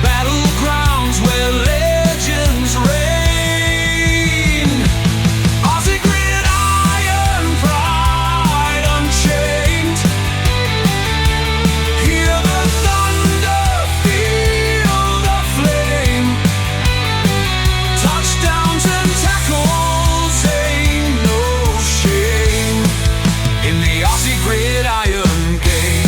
Battlegrounds where legends reign. Aussie gridiron, pride unchained. Hear the thunder, feel the flame. Touchdowns and tackles, ain't no shame in the Aussie gridiron game.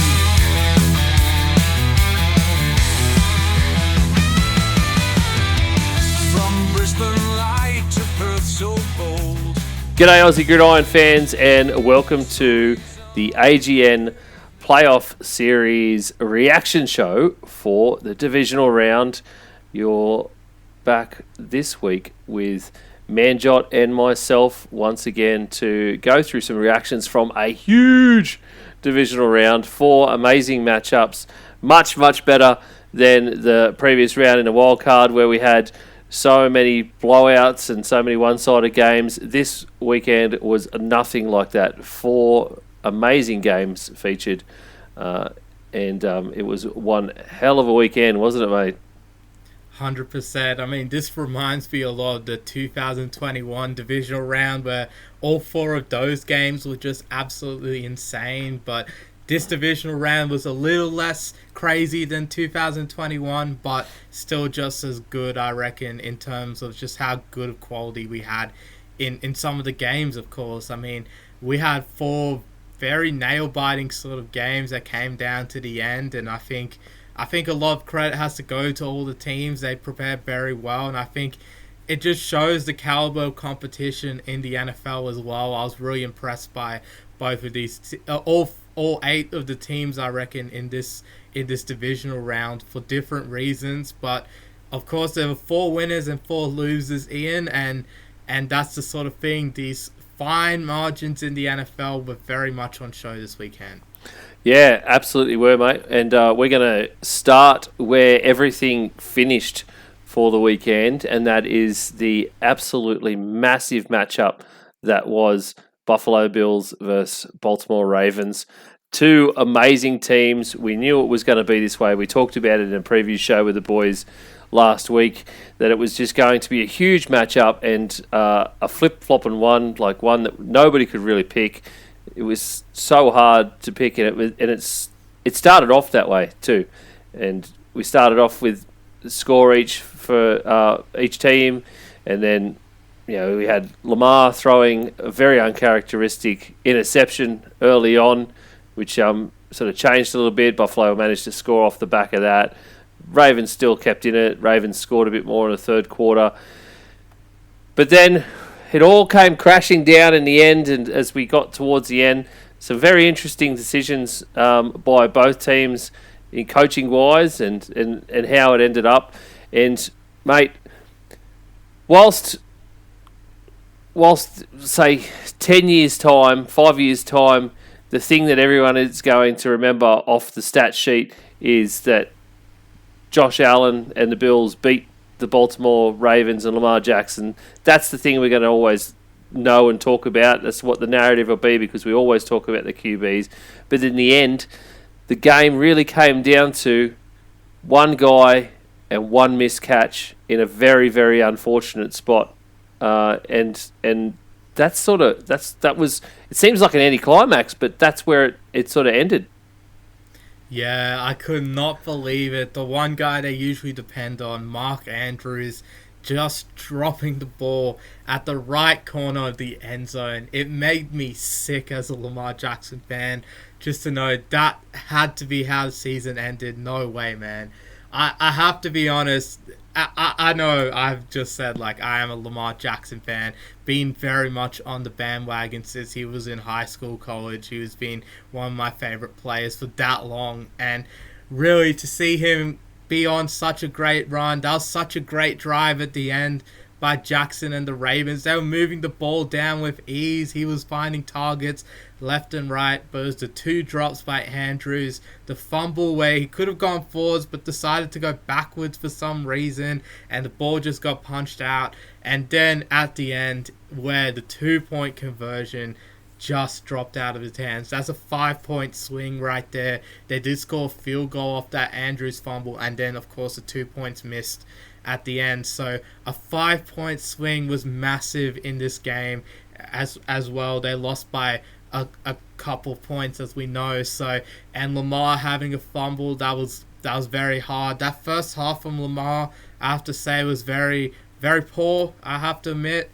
From Brisbane light to Perth so bold. G'day Aussie Gridiron fans and welcome to the AGN Playoff Series reaction show for the Divisional Round. You're back this week with Manjot and myself once again to go through some reactions from a huge Divisional Round. 4 amazing matchups, much better than the previous round in the wild card where we had so many blowouts and so many one-sided games. This weekend was nothing like that. 4 amazing games featured, and it was one hell of a weekend, wasn't it, mate? 100%. I mean, this reminds me a lot of the 2021 Divisional Round where all 4 of those games were just absolutely insane, but this Divisional Round was a little less crazy than 2021, but still just as good, I reckon, in terms of just how good of quality we had in some of the games, of course. I mean, we had 4 very nail-biting sort of games that came down to the end, and I think a lot of credit has to go to all the teams. They prepared very well, and I think it just shows the caliber of competition in the NFL as well. I was really impressed by both of these, all 8 of the teams, I reckon, in this Divisional Round for different reasons. But of course, there were 4 winners and 4 losers, Ian, and that's the sort of thing. These fine margins in the NFL were very much on show this weekend. Yeah, absolutely were, mate. And we're going to start where everything finished for the weekend, and that is the absolutely massive matchup that was Buffalo Bills versus Baltimore Ravens. 2 amazing teams. We knew it was going to be this way. We talked about it in a preview show with the boys last week, that it was just going to be a huge matchup and a flip-flopping one, like one that nobody could really pick. It was so hard to pick, and it started off that way too. And we started off with the score each for each team, and then we had Lamar throwing a very uncharacteristic interception early on, which sort of changed a little bit. Buffalo managed to score off the back of that. Ravens still kept in it. Ravens scored a bit more in the third quarter. But then it all came crashing down in the end, and as we got towards the end, some very interesting decisions by both teams in coaching-wise and how it ended up. And, mate, whilst say 10 years' time, 5 years' time, the thing that everyone is going to remember off the stat sheet is that Josh Allen and the Bills beat the Baltimore Ravens and Lamar Jackson. That's the thing we're going to always know and talk about. That's what the narrative will be, because we always talk about the QBs. But in the end, the game really came down to one guy and one missed catch in a very, very unfortunate spot. And that was. It seems like an anticlimax, but that's where it sort of ended. Yeah, I could not believe it. The one guy they usually depend on, Mark Andrews, just dropping the ball at the right corner of the end zone. It made me sick as a Lamar Jackson fan just to know that had to be how the season ended. No way, man. I have to be honest. I know I've just said, I am a Lamar Jackson fan, been very much on the bandwagon since he was in high school, college. He was been one of my favorite players for that long, and really to see him be on such a great run, that was such a great drive at the end by Jackson and the Ravens. They were moving the ball down with ease. He was finding targets left and right, but it was the 2 drops by Andrews, the fumble where he could have gone forwards but decided to go backwards for some reason, and the ball just got punched out. And then at the end, where the 2-point conversion just dropped out of his hands. That's a 5-point swing right there. They did score a field goal off that Andrews fumble, and then of course the 2 points missed at the end. So a 5-point swing was massive in this game as well. They lost by a couple points, as we know. So, and Lamar having a fumble, that was very hard. That first half from Lamar, I have to say, was very, very poor, I have to admit,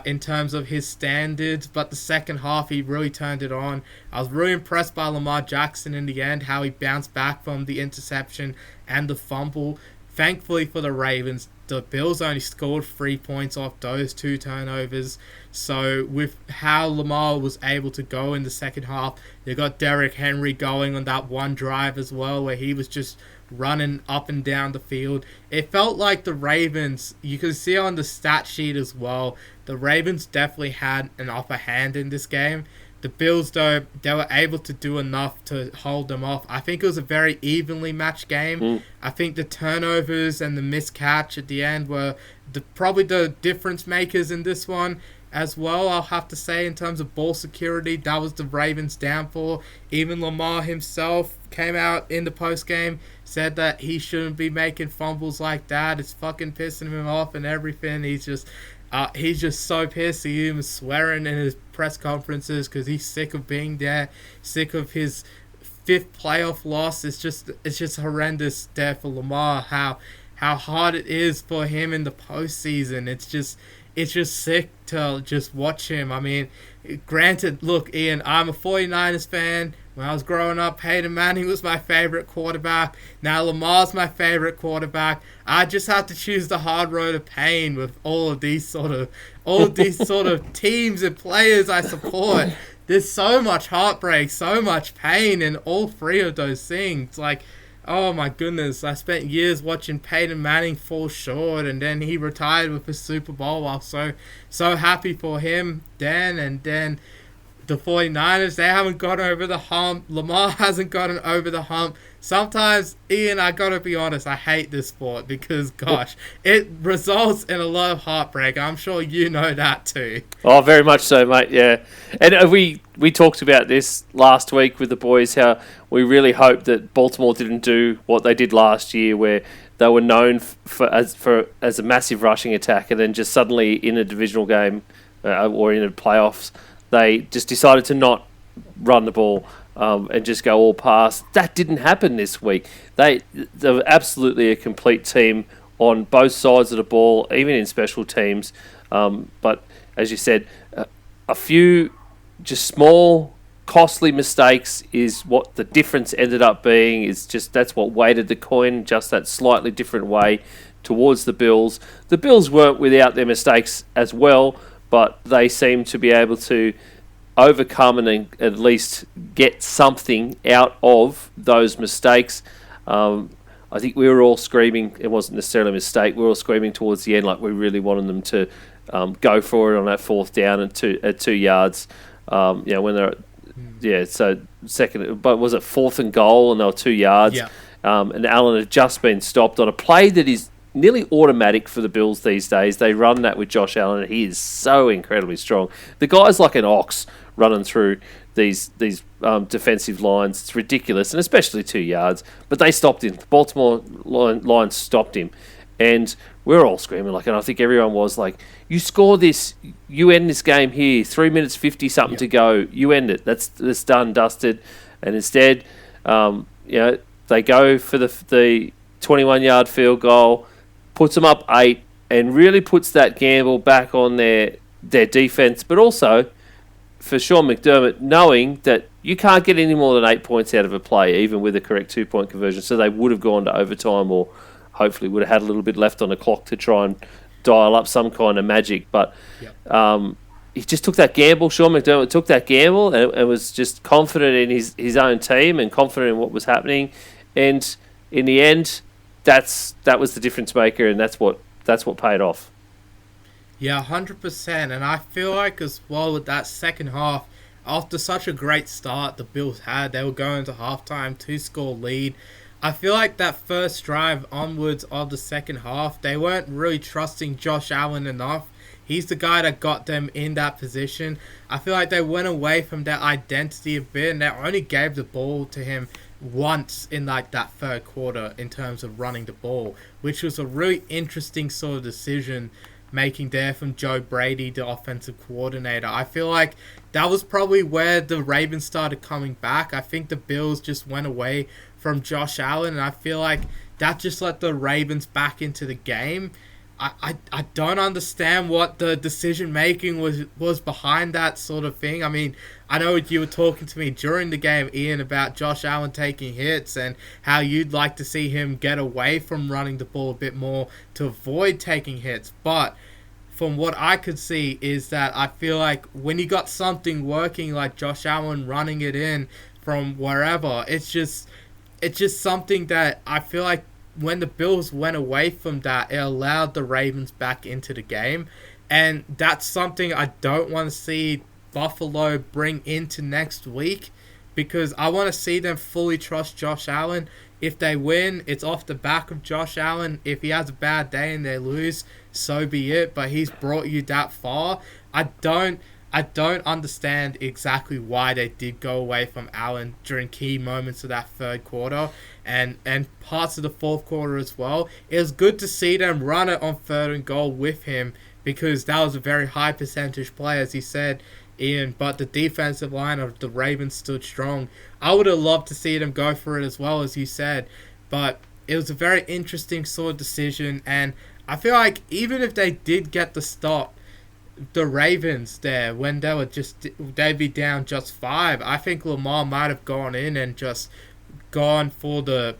in terms of his standards. But the second half, he really turned it on. I was really impressed by Lamar Jackson in the end, how he bounced back from the interception and the fumble. Thankfully for the Ravens, the Bills only scored 3 points off those 2 turnovers. So with how Lamar was able to go in the second half, they got Derrick Henry going on that one drive as well, where he was just running up and down the field. It felt like the Ravens, you can see on the stat sheet as well, the Ravens definitely had an upper hand in this game. The Bills, though, they were able to do enough to hold them off. I think it was a very evenly matched game. I think the turnovers and the missed catch at the end were probably the difference makers in this one as well, I'll have to say, in terms of ball security. That was the Ravens' downfall. Even Lamar himself came out in the postgame, said that he shouldn't be making fumbles like that. It's fucking pissing him off and everything. He's just so pissed. He even swearing in his press conferences because he's sick of being there, sick of his 5th playoff loss. It's just horrendous there for Lamar. How hard it is for him in the postseason. It's just sick to just watch him. I mean, granted, look, Ian, I'm a 49ers fan. When I was growing up, Peyton Manning was my favorite quarterback. Now Lamar's my favorite quarterback. I just have to choose the hard road of pain with all of these sort of teams and players I support. There's so much heartbreak, so much pain in all 3 of those things. Like, oh my goodness, I spent years watching Peyton Manning fall short, and then he retired with a Super Bowl. I was so happy for him then, and then the 49ers, they haven't got over the hump. Lamar hasn't gotten over the hump. Sometimes, Ian, I gotta be honest, I hate this sport because, gosh, it results in a lot of heartbreak. I'm sure you know that too. Oh, very much so, mate, yeah. And we talked about this last week with the boys, how we really hope that Baltimore didn't do what they did last year, where they were known as a massive rushing attack, and then just suddenly in a divisional game or in a playoffs, they just decided to not run the ball and just go all pass. That didn't happen this week. They were absolutely a complete team on both sides of the ball, even in special teams. But as you said, a few just small, costly mistakes is what the difference ended up being. Is just that's what weighted the coin just that slightly different way towards the Bills. The Bills weren't without their mistakes as well, but they seem to be able to overcome and at least get something out of those mistakes. I think we were all screaming, it wasn't necessarily a mistake, we were all screaming towards the end like we really wanted them to go for it on that 4th down at 2 yards. When they're so second, but was it 4th and goal and they were 2 yards? Yeah. And Allen had just been stopped on a play that is nearly automatic for the Bills these days. They run that with Josh Allen. He is so incredibly strong. The guy's like an ox running through these defensive lines. It's ridiculous, and especially 2 yards. But they stopped him. The Baltimore line stopped him. And we're all screaming, and I think everyone was like, you score this, you end this game here, 3 minutes 50-something to go, you end it. That's done, dusted. And instead, they go for the 21-yard field goal, puts them up 8, and really puts that gamble back on their defense, but also for Sean McDermott, knowing that you can't get any more than 8 points out of a play, even with a correct 2-point conversion. So they would have gone to overtime, or hopefully would have had a little bit left on the clock to try and dial up some kind of magic. But he just took that gamble. Sean McDermott took that gamble and was just confident in his own team and confident in what was happening. And in the end, that was the difference maker, and that's what paid off. Yeah, 100%. And I feel like as well with that second half, after such a great start the Bills had, they were going to halftime, 2-score lead. I feel like that first drive onwards of the second half, they weren't really trusting Josh Allen enough. He's the guy that got them in that position. I feel like they went away from their identity a bit, and they only gave the ball to him once in like that third quarter in terms of running the ball, which was a really interesting sort of decision making there from Joe Brady, the offensive coordinator. I feel like that was probably where the Ravens started coming back. I think the Bills just went away from Josh Allen, and I feel like that just let the Ravens back into the game. I don't understand what the decision making was behind that sort of thing. I mean, I know you were talking to me during the game, Ian, about Josh Allen taking hits and how you'd like to see him get away from running the ball a bit more to avoid taking hits. But from what I could see is that I feel like when you got something working like Josh Allen running it in from wherever, it's just something that I feel like when the Bills went away from that, it allowed the Ravens back into the game. And that's something I don't want to see Buffalo bring into next week, because I want to see them fully trust Josh Allen. If they win, it's off the back of Josh Allen. If he has a bad day and they lose, so be it. But he's brought you that far. I don't understand exactly why they did go away from Allen during key moments of that third quarter and parts of the fourth quarter as well. It was good to see them run it on 3rd and goal with him, because that was a very high percentage play, as he said, Ian. But the defensive line of the Ravens stood strong. I would have loved to see them go for it as well, as you said. But it was a very interesting sort of decision. And I feel like even if they did get the stop, the Ravens there, when they'd be down just 5, I think Lamar might have gone in and just gone for the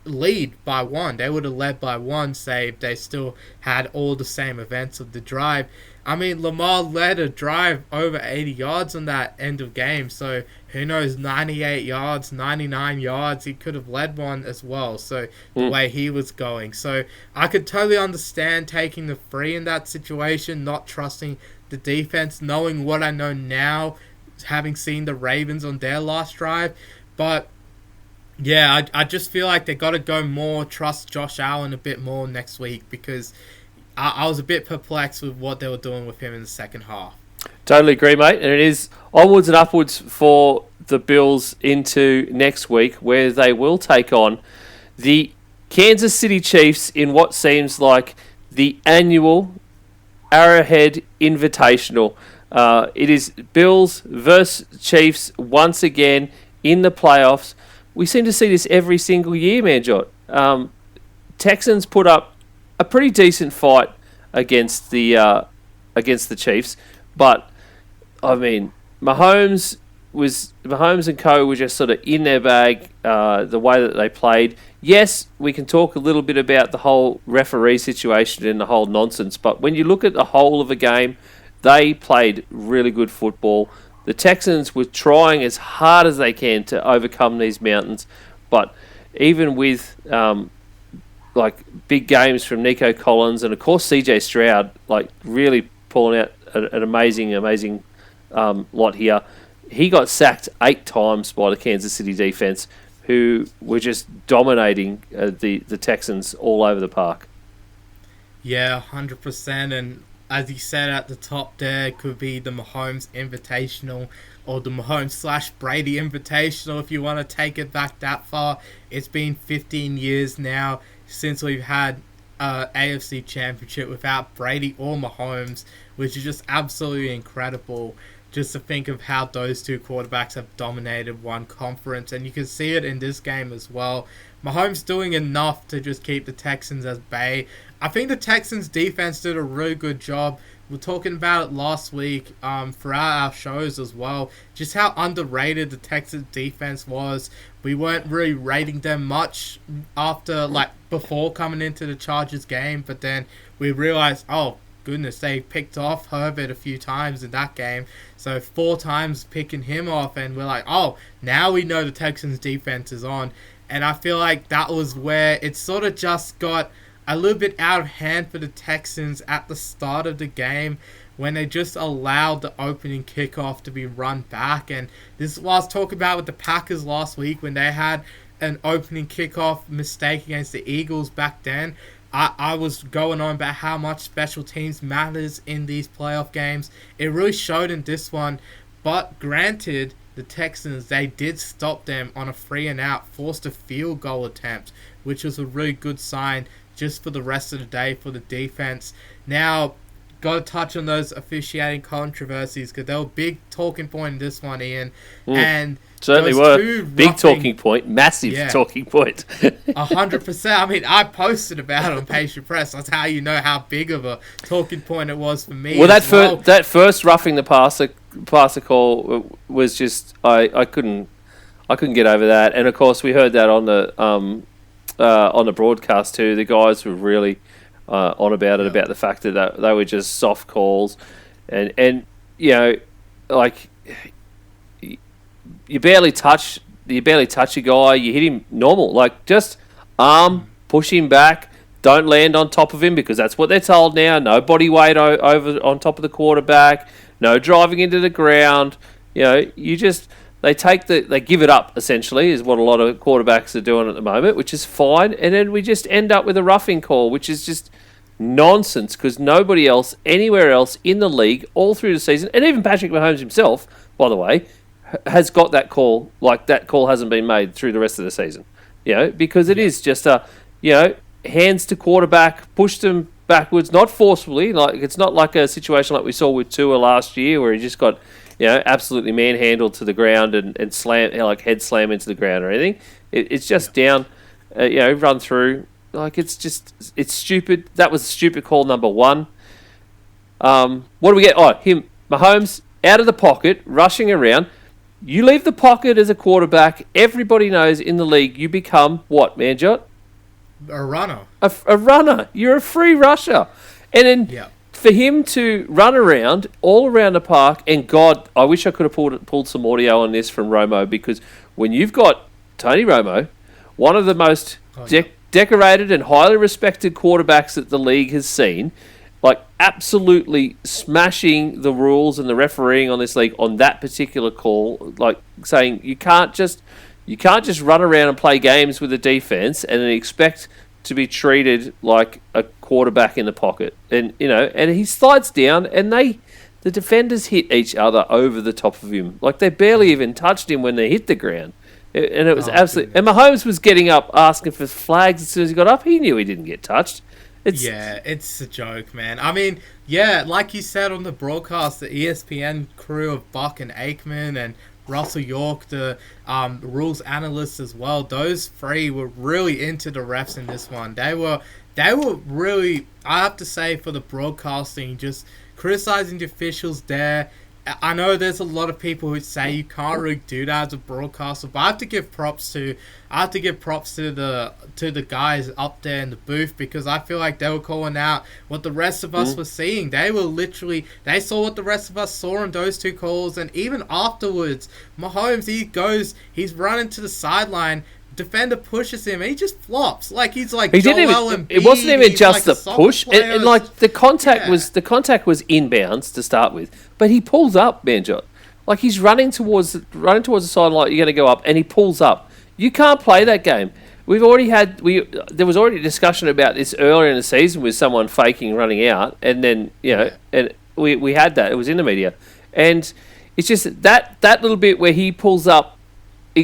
lead by 1. They would have led by 1, say, if they still had all the same events of the drive. I mean, Lamar led a drive over 80 yards on that end of game, so who knows, 98 yards, 99 yards, he could have led one as well, so the way he was going. So I could totally understand taking the free in that situation, not trusting the defense, knowing what I know now, having seen the Ravens on their last drive. But yeah, I just feel like they got to go more, trust Josh Allen a bit more next week, because I was a bit perplexed with what they were doing with him in the second half. Totally agree, mate. And it is onwards and upwards for the Bills into next week, where they will take on the Kansas City Chiefs in what seems like the annual Arrowhead Invitational. It is Bills versus Chiefs once again in the playoffs. We seem to see this every single year, Manjot. Texans put up a pretty decent fight against the Chiefs, but I mean, Mahomes and co were just sort of in their bag, the way that they played. Yes, we can talk a little bit about the whole referee situation and the whole nonsense, but when you look at the whole of a game, they played really good football. The Texans were trying as hard as they can to overcome these mountains, but even with like big games from Nico Collins and of course CJ Stroud, like really pulling out an amazing lot here. He got sacked 8 times by the Kansas City defense, who were just dominating the Texans all over the park. Yeah, 100%. And as you said at the top there, it could be the Mahomes Invitational or the Mahomes/Brady Invitational if you want to take it back that far. It's been 15 years now since we've had AFC Championship without Brady or Mahomes, which is just absolutely incredible. Just to think of how those two quarterbacks have dominated one conference, and you can see it in this game as well. Mahomes doing enough to just keep the Texans at bay. I think the Texans defense did a really good job. We were talking about it last week throughout our shows as well, just how underrated the Texans defense was. We weren't really rating them much before coming into the Chargers game, but then we realized, oh goodness, they picked off Herbert a few times in that game. So 4 times picking him off, and we're like, oh, now we know the Texans defense is on. And I feel like that was where it sort of just got a little bit out of hand for the Texans at the start of the game, when they just allowed the opening kickoff to be run back. And this is what I was talking about with the Packers last week, when they had an opening kickoff mistake against the Eagles back then. I was going on about how much special teams matters in these playoff games. It really showed in this one. But granted, the Texans, they did stop them on a 3-and-out, forced a field goal attempt, which was a really good sign just for the rest of the day for the defense. Now, got to touch on those officiating controversies because they were a big talking point in this one, Ian. And certainly were. Big talking point. Massive talking point. 100%. I mean, I posted about it on Patient Press. That's how you know how big of a talking point it was for me. Well, that first roughing the passer call was just I couldn't get over that. And of course, we heard that on the broadcast too. The guys were really on about it, about the fact that they were just soft calls, and you know, like you barely touch a guy, you hit him normal, like just push him back, don't land on top of him because that's what they're told now. No body weight over on top of the quarterback, no driving into the ground. You know, they give it up essentially is what a lot of quarterbacks are doing at the moment, which is fine, and then we just end up with a roughing call, which is just nonsense because nobody else anywhere else in the league all through the season, and even Patrick Mahomes himself, by the way, has got that call. Like that call hasn't been made through the rest of the season, you know, because it is just hands to quarterback, push them backwards, not forcefully. Like it's not like a situation like we saw with Tua last year where he just got, you know, absolutely manhandled to the ground and slam, like head slam into the ground or anything. It's just down, run through. Like it's stupid. That was a stupid call number one. What do we get? Oh, Mahomes out of the pocket, rushing around. You leave the pocket as a quarterback. Everybody knows in the league you become what, Manjot? A runner. A runner. You're a free rusher. And then for him to run around all around the park, and God, I wish I could have pulled some audio on this from Romo, because when you've got Tony Romo, one of the most decorated and highly respected quarterbacks that the league has seen, like absolutely smashing the rules and the refereeing on this league on that particular call, like saying you can't just run around and play games with the defense and then expect to be treated like a quarterback in the pocket. And and he slides down, and the defenders hit each other over the top of him, like they barely even touched him when they hit the ground. And it was absolutely. And Mahomes was getting up asking for flags as soon as he got up. He knew he didn't get touched. It's a joke, man. I mean, like you said on the broadcast, the ESPN crew of Buck and Aikman and Russell York, the rules analysts as well, those three were really into the refs in this one. They were really, I have to say, for the broadcasting, just criticizing the officials there. I know there's a lot of people who say you can't really do that as a broadcaster, but I have to give props to the guys up there in the booth, because I feel like they were calling out what the rest of us were seeing. They saw what the rest of us saw in those two calls, and even afterwards, Mahomes, he's running to the sideline. Defender pushes him, and he just flops. Like he's like it wasn't even just the push, and like the contact was inbounds to start with, but he pulls up, Manjot. Like he's running towards the sideline, like you're going to go up, and he pulls up. You can't play that game. There was already a discussion about this earlier in the season with someone faking running out, and then and we had that. It was in the media, and it's just that little bit where he pulls up,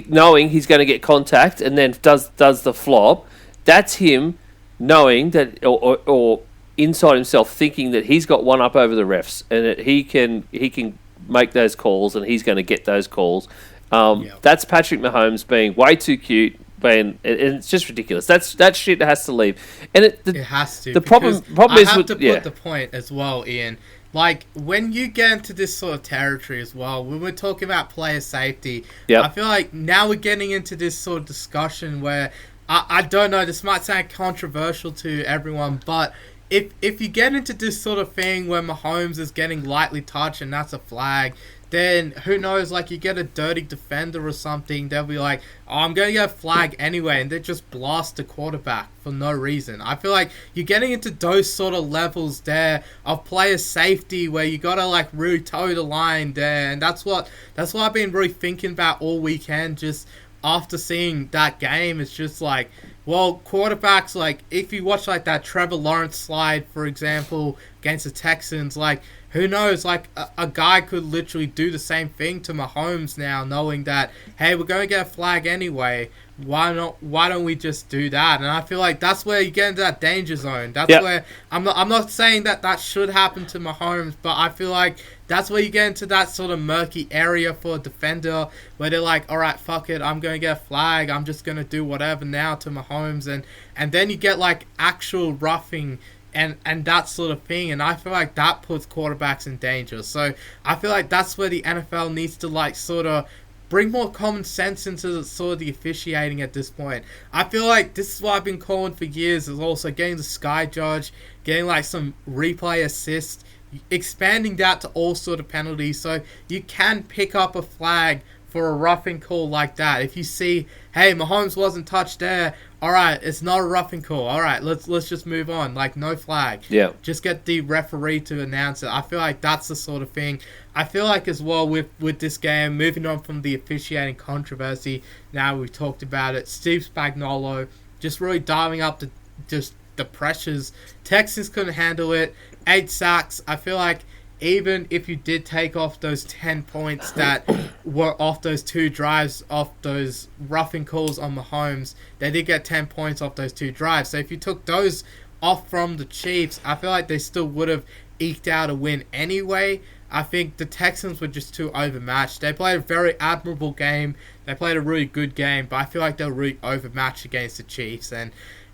knowing he's going to get contact, and then does the flop. That's him knowing that, or inside himself thinking that he's got one up over the refs, and that he can make those calls, and he's going to get those calls. That's Patrick Mahomes being way too cute, and it's just ridiculous. That shit has to leave, and it has to. The problem is I have to put the point as well, Ian. Like, when you get into this sort of territory as well, when we're talking about player safety, I feel like now we're getting into this sort of discussion where, I don't know, this might sound controversial to everyone, but if you get into this sort of thing where Mahomes is getting lightly touched and that's a flag, then who knows, like you get a dirty defender or something, they'll be like, oh, I'm going to get a flag anyway, and they just blast the quarterback for no reason. I feel like you're getting into those sort of levels there of player safety where you got to like really toe the line there, and that's what I've been really thinking about all weekend, just after seeing that game, it's just like, well, quarterbacks, like, if you watch, like, that Trevor Lawrence slide, for example, against the Texans, like, who knows, like, a guy could literally do the same thing to Mahomes now, knowing that, hey, we're going to get a flag anyway. Why don't we just do that? And I feel like that's where you get into that danger zone. That's where I'm not saying that should happen to Mahomes, but I feel like that's where you get into that sort of murky area for a defender where they're like, all right, fuck it, I'm going to get a flag. I'm just going to do whatever now to Mahomes. And then you get like actual roughing and that sort of thing. And I feel like that puts quarterbacks in danger. So I feel like that's where the NFL needs to like sort of bring more common sense into sort of the officiating at this point. I feel like this is what I've been calling for years, is also getting the Sky Judge, getting like some replay assist, expanding that to all sort of penalties so you can pick up a flag for a roughing call like that. If you see, hey, Mahomes wasn't touched there, all right, it's not a roughing call. All right, let's just move on. Like, no flag. Yeah. Just get the referee to announce it. I feel like that's the sort of thing. I feel like as well with this game, moving on from the officiating controversy, now we've talked about it, Steve Spagnuolo just really diving up the pressures. Texans couldn't handle it. 8 sacks. I feel like even if you did take off those 10 points that were off those 2 drives, off those roughing calls on Mahomes, they did get 10 points off those 2 drives. So if you took those off from the Chiefs, I feel like they still would have eked out a win anyway. I think the Texans were just too overmatched. They played a very admirable game. They played a really good game, but I feel like they were really overmatched against the Chiefs.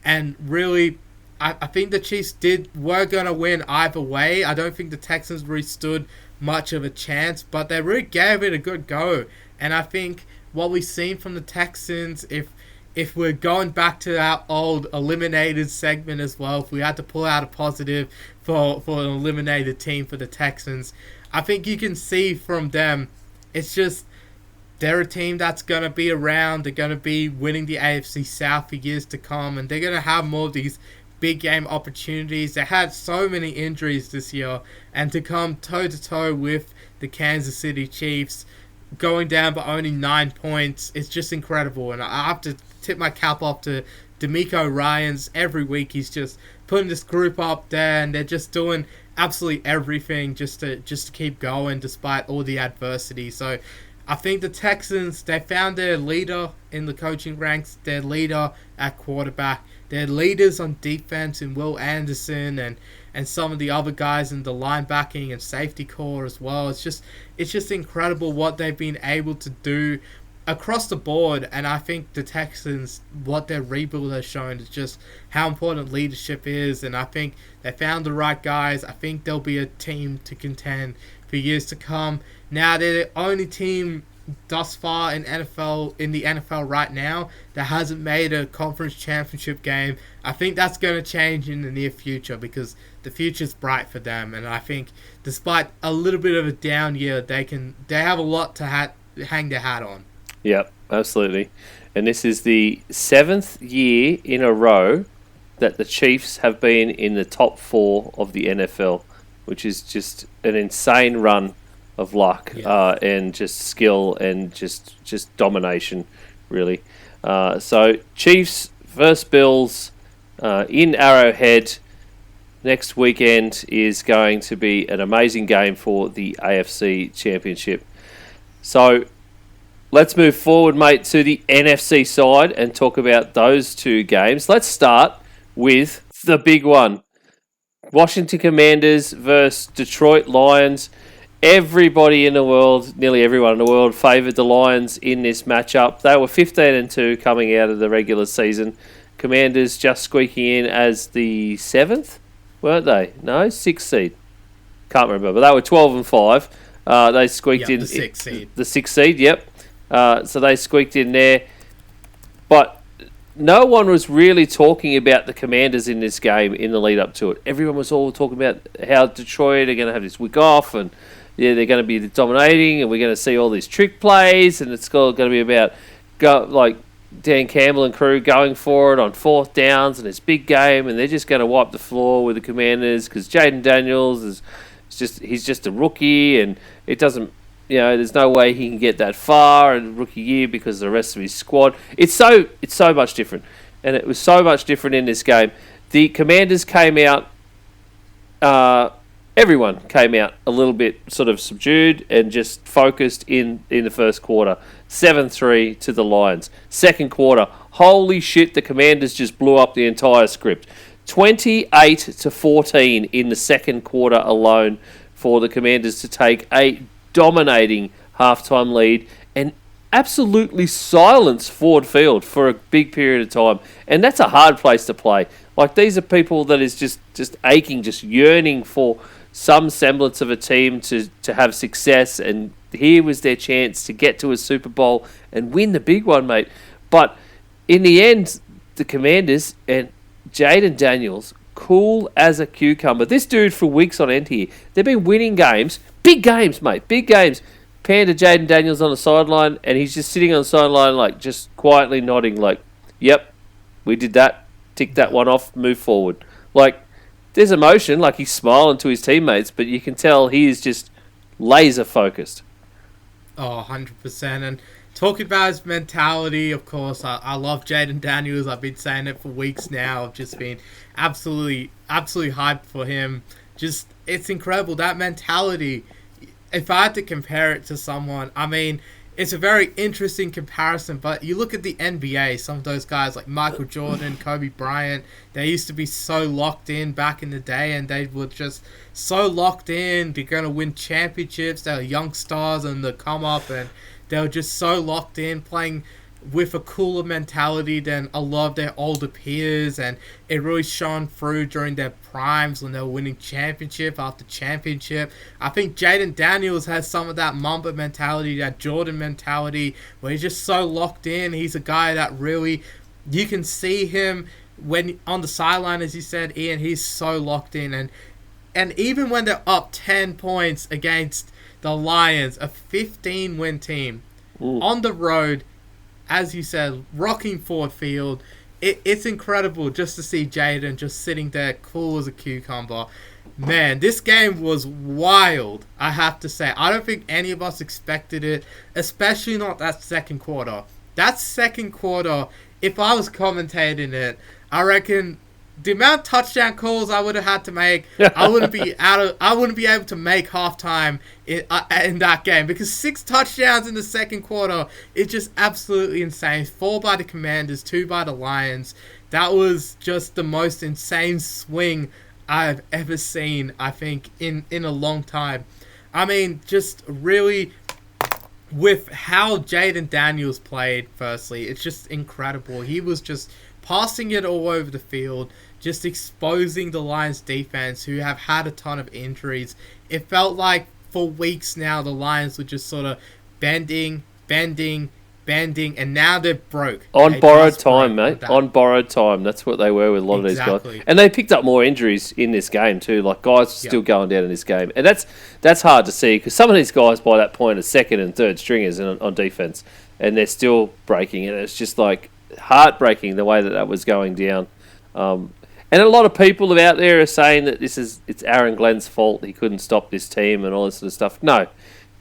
And really, I think the Chiefs were going to win either way. I don't think the Texans really stood much of a chance, but they really gave it a good go. And I think what we've seen from the Texans, if we're going back to our old eliminated segment as well, if we had to pull out a positive for an eliminated team for the Texans, I think you can see from them, it's just they're a team that's going to be around. They're going to be winning the AFC South for years to come, and they're going to have more of these big game opportunities. They had so many injuries this year, and to come toe-to-toe with the Kansas City Chiefs, going down by only 9 points, it's just incredible. And I have to tip my cap off to D'Amico Ryans. Every week he's just putting this group up there, and they're just doing absolutely everything just to keep going despite all the adversity. So I think the Texans, they found their leader in the coaching ranks, their leader at quarterback, their leaders on defense in Will Anderson and some of the other guys in the linebacking and safety core as well. It's just incredible what they've been able to do across the board. And I think the Texans, what their rebuild has shown is just how important leadership is. And I think they found the right guys. I think they'll be a team to contend for years to come. Now, they're the only team thus far in the NFL right now that hasn't made a conference championship game. I think that's going to change in the near future because the future's bright for them. And I think despite a little bit of a down year, they have a lot to hang their hat on. Yep, absolutely. And this is the 7th year in a row that the Chiefs have been in the top 4 of the NFL, which is just an insane run of luck and just skill and just domination, really. So Chiefs versus Bills in Arrowhead next weekend is going to be an amazing game for the AFC Championship. So let's move forward, mate, to the NFC side and talk about those 2 games. Let's start with the big one. Washington Commanders versus Detroit Lions. Everybody in the world, nearly everyone in the world, favoured the Lions in this matchup. They were 15-2 coming out of the regular season. Commanders just squeaking in as the 7th, weren't they? No, 6th seed. Can't remember, but they were 12-5. They squeaked in the 6th seed. The 6th seed, yep. So they squeaked in there. But no one was really talking about the Commanders in this game in the lead up to it. Everyone was all talking about how Detroit are going to have this week off and they're going to be dominating and we're going to see all these trick plays and it's going to be about Dan Campbell and crew going for it on 4th downs and it's big game and they're just going to wipe the floor with the Commanders because Jaden Daniels he's just a rookie and it doesn't there's no way he can get that far in rookie year because of the rest of his squad. It's so much different, and it was so much different in this game. The Commanders came out. Everyone came out a little bit sort of subdued and just focused in the first quarter. 7-3 to the Lions. Second quarter, holy shit! The Commanders just blew up the entire script. 28-14 in the second quarter alone for the Commanders to take a dominating halftime lead and absolutely silence Ford Field for a big period of time. And that's a hard place to play. Like, these are people that is just aching, just yearning for some semblance of a team to have success, and here was their chance to get to a Super Bowl and win the big one, mate. But in the end, the Commanders and Jaden Daniels, cool as a cucumber. This dude for weeks on end here, they've been winning games, big games, mate, big games. Pan to Jaden Daniels on the sideline, and he's just sitting on the sideline, like, just quietly nodding, like, yep, we did that, tick that one off, move forward. Like, there's emotion, like he's smiling to his teammates, but you can tell he is just laser focused. Oh, 100%. And talking about his mentality, of course, I love Jaden Daniels. I've been saying it for weeks now. I've just been absolutely hyped for him. Just, it's incredible, that mentality. If I had to compare it to someone, I mean, it's a very interesting comparison, but you look at the NBA, some of those guys like Michael Jordan, Kobe Bryant, they used to be so locked in back in the day, and they were just so locked in. They're going to win championships. They were young stars on the come up, and they were just so locked in, playing with a cooler mentality than a lot of their older peers, and it really shone through during their primes when they were winning championship after championship. I think Jaden Daniels has some of that Mamba mentality, that Jordan mentality, where he's just so locked in. He's a guy that really, you can see him when on the sideline, as you said, Ian, he's so locked in, and even when they're up 10 points against the Lions, a 15-win team, on the road, as you said, rocking Ford Field, it's incredible just to see Jaden just sitting there cool as a cucumber. Man, this game was wild, I have to say. I don't think any of us expected it, especially not that second quarter. That second quarter, if I was commentating it, I reckon the amount of touchdown calls I would have had to make, I wouldn't be able to make halftime in that game, because 6 touchdowns in the second quarter is just absolutely insane. 4 by the Commanders, 2 by the Lions. That was just the most insane swing I've ever seen, I think, in a long time. I mean, just really, with how Jaden Daniels played, firstly, it's just incredible. He was just passing it all over the field, just exposing the Lions defense, who have had a ton of injuries. It felt like for weeks now the Lions were just sort of bending, and now they're broke. On borrowed time, mate. On borrowed time. That's what they were with a lot of these guys. And they picked up more injuries in this game too. Like, guys are still going down in this game. And that's hard to see, because some of these guys by that point are second and third stringers on defense, and they're still breaking. And it's just like heartbreaking the way that was going down. And a lot of people out there are saying that it's Aaron Glenn's fault. He couldn't stop this team and all this sort of stuff. No,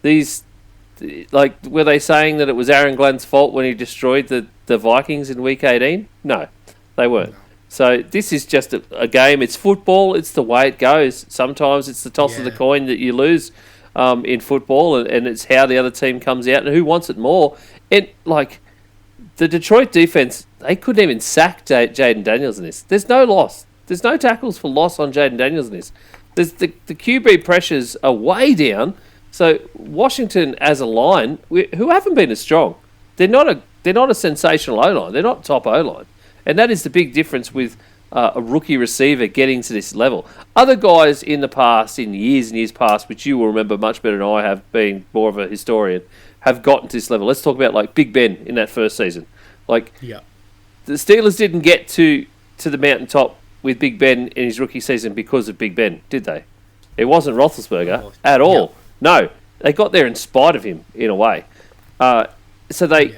were they saying that it was Aaron Glenn's fault when he destroyed the Vikings in Week 18? No, they weren't. No. So this is just a game. It's football. It's the way it goes. Sometimes it's the toss of the coin that you lose in football, and it's how the other team comes out and who wants it more. And like, the Detroit defense, they couldn't even sack Jaden Daniels in this. There's no loss. There's no tackles for loss on Jaden Daniels in this. The QB pressures are way down. So Washington as a line, who haven't been as strong, they're not a sensational O-line. They're not top O-line. And that is the big difference with a rookie receiver getting to this level. Other guys in the past, in years and years past, which you will remember much better than I have, being more of a historian, have gotten to this level. Let's talk about like Big Ben in that first season. Like, the Steelers didn't get to the mountaintop with Big Ben in his rookie season because of Big Ben, did they? It wasn't Roethlisberger at all. Yep. No, they got there in spite of him in a way. So they,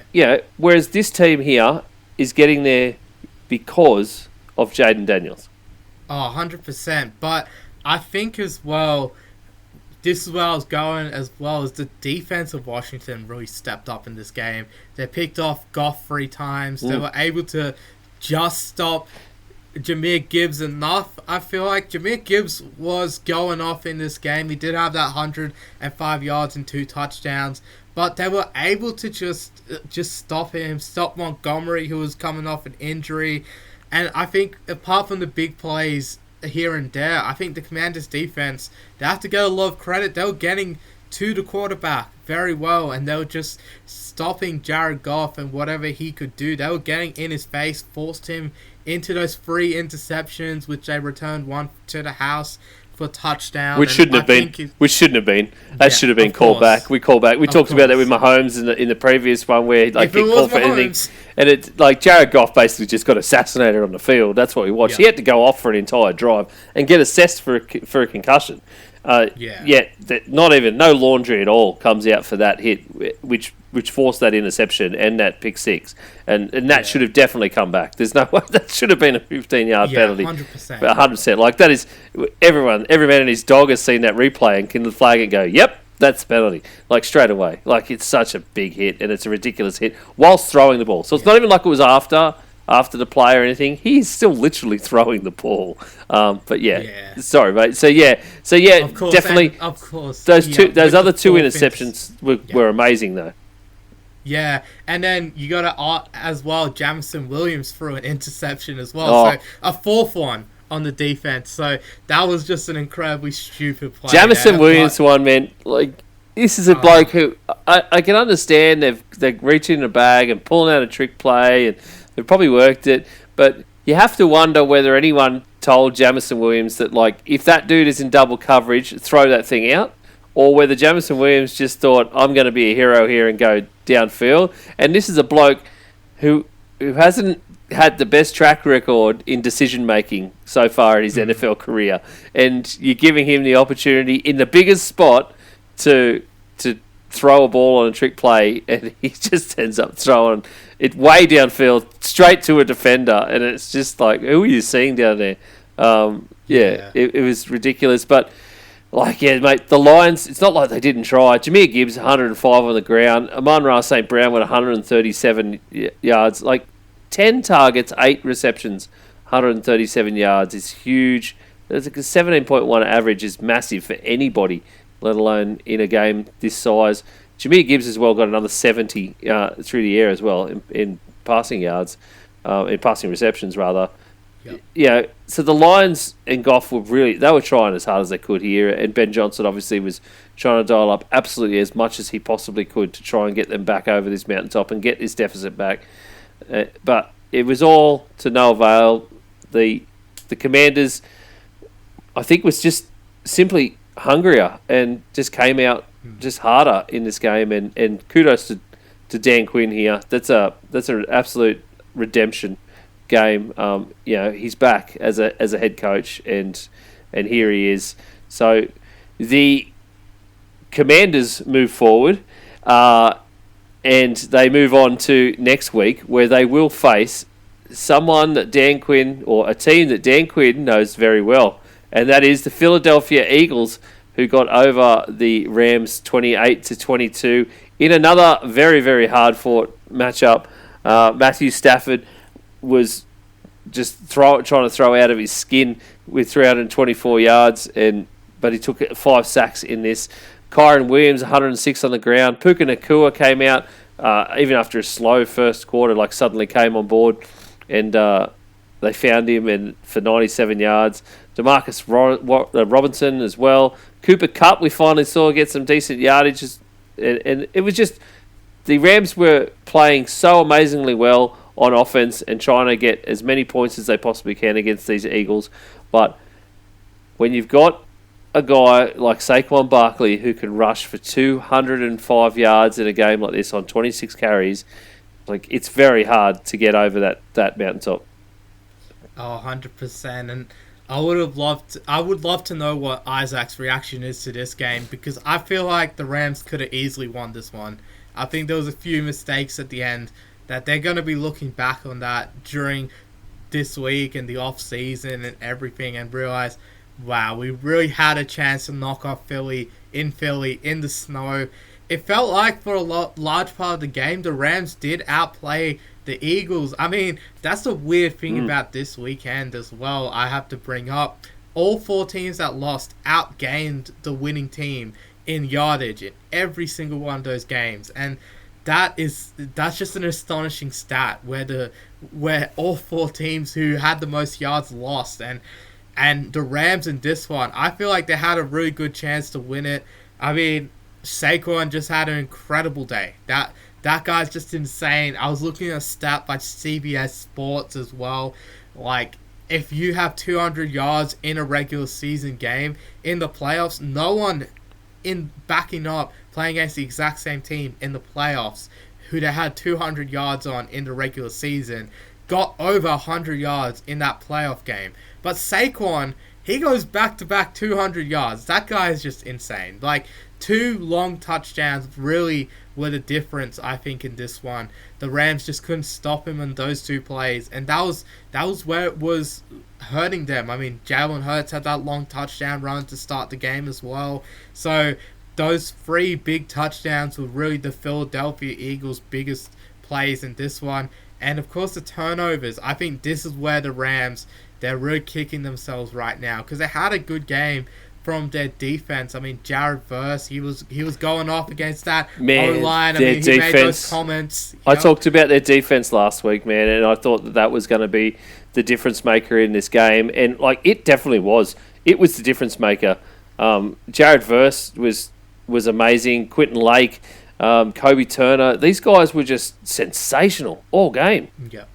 whereas this team here is getting there because of Jaden Daniels. Oh, 100%. But I think as well, this is where I was going, as well as the defense of Washington really stepped up in this game. They picked off Goff 3 times. They were able to just stop Jahmyr Gibbs enough. I feel like Jahmyr Gibbs was going off in this game. He did have that 105 yards and 2 touchdowns, but they were able to just stop him, stop Montgomery, who was coming off an injury. And I think apart from the big plays here and there, I think the Commanders defense, they have to get a lot of credit. They were getting to the quarterback very well, and they were just stopping Jared Goff and whatever he could do. They were getting in his face, forced him into those 3 interceptions, which they returned 1 to the house for a touchdown. Which shouldn't have been. That should have been called back. We called back. We talked about that with Mahomes in the previous one where like he called for anything, and it like Jared Goff basically just got assassinated on the field. That's what we watched. Yeah. He had to go off for an entire drive and get assessed for a concussion. Yet not even no laundry at all comes out for that hit, which forced that interception and that pick 6, and that should have definitely come back. There's no way that should have been a 15-yard penalty. 100%. 100%. Like that is every man and his dog has seen that replay and can flag it and go, yep, that's a penalty. Like straight away. Like it's such a big hit and it's a ridiculous hit whilst throwing the ball. So it's not even like it was after the play or anything. He's still literally throwing the ball. But sorry, mate. So of course, definitely. Of course, those other 2 interceptions were amazing though. Yeah, and then you got to as well. Jamison Williams threw an interception as well, so a 4th one on the defense. So that was just an incredibly stupid play. Jamison Williams one, man. Like this is a bloke who I can understand. They're reaching in the bag and pulling out a trick play and they've probably worked it, but you have to wonder whether anyone told Jamison Williams that, like, if that dude is in double coverage, throw that thing out, or whether Jamison Williams just thought, I'm going to be a hero here and go downfield. And this is a bloke who hasn't had the best track record in decision-making so far in his NFL career, and you're giving him the opportunity in the biggest spot to throw a ball on a trick play, and he just ends up throwing it way downfield, straight to a defender, and it's just like, who are you seeing down there? It was ridiculous, but mate, the Lions, it's not like they didn't try. Jahmyr Gibbs, 105 on the ground. Amon-Ra St. Brown with 137 yards. Like, 10 targets, 8 receptions, 137 yards is huge. There's a 17.1 average is massive for anybody, let alone in a game this size. Jahmyr Gibbs as well got another 70 through the air as well in passing yards, in passing receptions rather. Yep. So the Lions and Goff were trying as hard as they could here, and Ben Johnson obviously was trying to dial up absolutely as much as he possibly could to try and get them back over this mountaintop and get this deficit back. But it was all to no avail. The Commanders, I think, was just simply hungrier and just came out just harder in this game. And kudos to Dan Quinn here. That's an absolute redemption game. He's back as a head coach, and here he is. So the Commanders move forward, and they move on to next week, where they will face someone that Dan Quinn, or a team that Dan Quinn knows very well, and that is the Philadelphia Eagles, who got over the Rams 28-22 in another very, very hard-fought matchup. Matthew Stafford was just trying to throw out of his skin with 324 yards, but he took 5 sacks in this. Kyron Williams, 106 on the ground. Puka Nacua came out, even after a slow first quarter, suddenly came on board, and they found him for 97 yards. Demarcus Robinson as well. Cooper Kupp, we finally saw get some decent yardage, and it was just the Rams were playing so amazingly well on offense and trying to get as many points as they possibly can against these Eagles. But when you've got a guy like Saquon Barkley who can rush for 205 yards in a game like this on 26 carries, it's very hard to get over that mountaintop. 100%. And I would love to know what Isaac's reaction is to this game, because I feel like the Rams could have easily won this one. I think there was a few mistakes at the end that they're going to be looking back on that during this week and the off season and everything, and realize Wow, we really had a chance to knock off Philly in the snow. It felt like for a large part of the game, the Rams did outplay the Eagles. I mean, that's the weird thing about this weekend as well. I have to bring up all four teams that lost outgained the winning team in yardage in every single one of those games, and that's just an astonishing stat where all four teams who had the most yards lost, and the Rams in this one, I feel like they had a really good chance to win it. I mean, Saquon just had an incredible day. That guy's just insane. I was looking at a stat by CBS Sports as well. Like, if you have 200 yards in a regular season game in the playoffs, no one in backing up playing against the exact same team in the playoffs who they had 200 yards on in the regular season got over 100 yards in that playoff game. But Saquon, he goes back-to-back 200 yards. That guy is just insane. Like, 2 long touchdowns really were the difference, I think, in this one. The Rams just couldn't stop him in those 2 plays, and that was where it was hurting them. I mean, Jalen Hurts had that long touchdown run to start the game as well. So those 3 big touchdowns were really the Philadelphia Eagles' biggest plays in this one. And of course the turnovers. I think this is where the Rams, they're really kicking themselves right now, because they had a good game from their defense. I mean, Jared Verse, he was going off against that O-line. I mean, he made those comments. I talked about their defense last week, man, and I thought that was going to be the difference maker in this game, and like it definitely was. It was the difference maker. Jared Verse was amazing. Quentin Lake, Kobe Turner, these guys were just sensational all game. Yeah.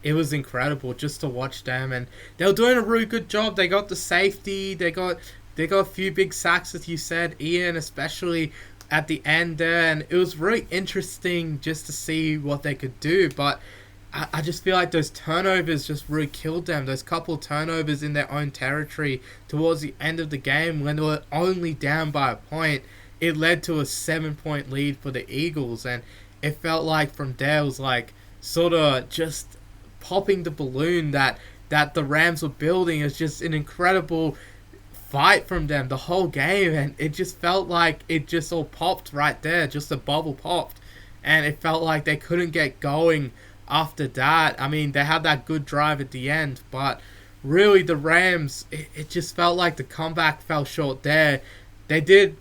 It was incredible just to watch them, and they were doing a really good job. They got the safety, they got a few big sacks, as you said, Ian, especially at the end there, and it was really interesting just to see what they could do. But I just feel like those turnovers just really killed them. Those couple turnovers in their own territory towards the end of the game when they were only down by a point, it led to a 7-point lead for the Eagles, and it felt like from there it was like sort of just popping the balloon that the Rams were building. Is just an incredible fight from them the whole game, and it just felt like it just all popped right there. Just a bubble popped, and it felt like they couldn't get going after that. I mean, they had that good drive at the end, but really the Rams, it just felt like the comeback fell short there. They did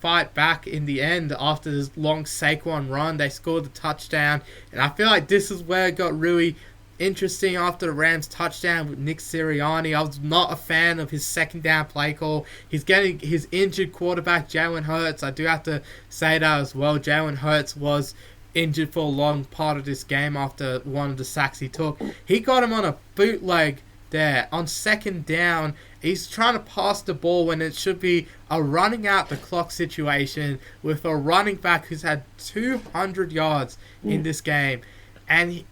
fight back in the end after this long Saquon run. They scored the touchdown, and I feel like this is where it got really interesting after the Rams touchdown with Nick Sirianni. I was not a fan of his second down play call. He's getting his injured quarterback, Jalen Hurts. I do have to say that as well. Jalen Hurts was injured for a long part of this game after one of the sacks he took. He got him on a bootleg there on second down. He's trying to pass the ball when it should be a running out the clock situation with a running back who's had 200 yards in this game. And